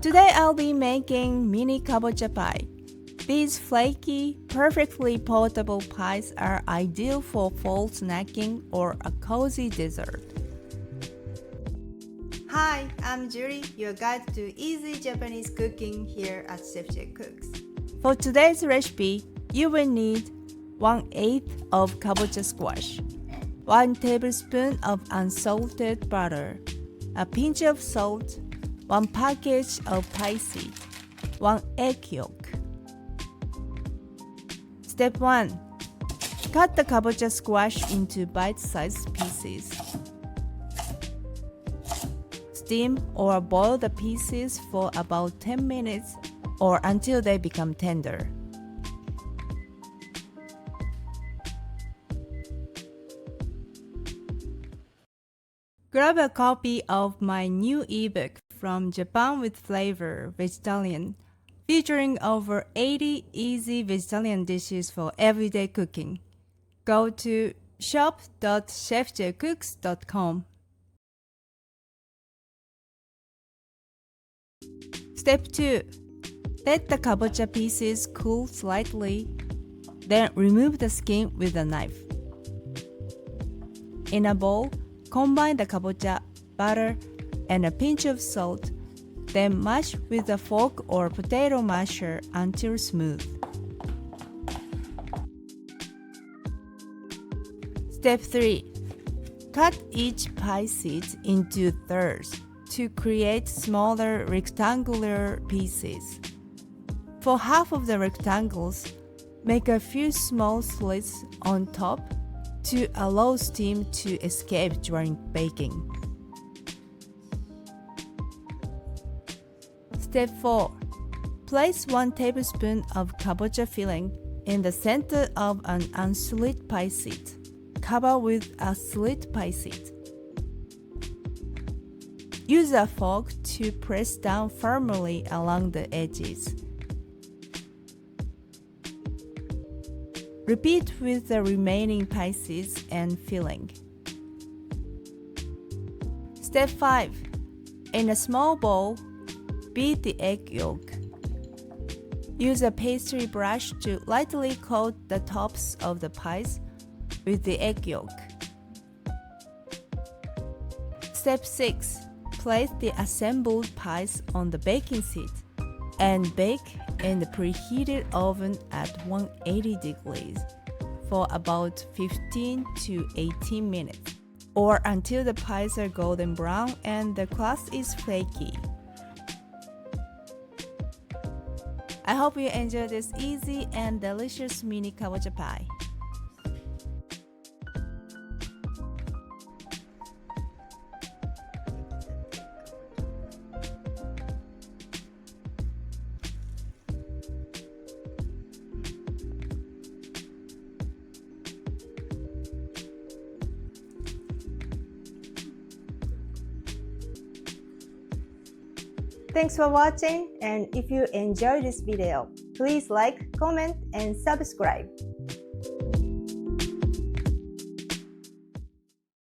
Today I'll be making mini kabocha pie. These flaky, perfectly portable pies are ideal for fall snacking or a cozy dessert. Hi, I'm Julie, your guide to easy Japanese cooking here at Chef J Cooks. For today's recipe, you will need 1/8 of kabocha squash, 1 tablespoon of unsalted butter, a pinch of salt, 1 package of pie seed, 1 egg yolk. Step 1. Cut the kabocha squash into bite-sized pieces. Steam or boil the pieces for about 10 minutes or until they become tender. Grab a copy of my new ebook from Japan with Flavor Vegetarian, featuring over 80 easy vegetarian dishes for everyday cooking. Go to shop.chefjcooks.com. Step 2. Let the kabocha pieces cool slightly, then remove the skin with a knife. In a bowl, combine the kabocha, butter, and a pinch of salt, then mash with a fork or potato masher until smooth. Step 3. Cut each pie seed into thirds to create smaller rectangular pieces. For half of the rectangles, make a few small slits on top to allow steam to escape during baking. Step 4. Place 1 tablespoon of kabocha filling in the center of an unslit pie seed. Cover with a slit pie seed. Use a fork to press down firmly along the edges. Repeat with the remaining pie seeds and filling. Step 5. In a small bowl, beat the egg yolk. Use a pastry brush to lightly coat the tops of the pies with the egg yolk. Step 6. Place the assembled pies on the baking sheet and bake in the preheated oven at 180 degrees for about 15 to 18 minutes, or until the pies are golden brown and the crust is flaky. I hope you enjoy this easy and delicious mini kabocha pie. Thanks for watching, and if you enjoyed this video, please like, comment, and subscribe.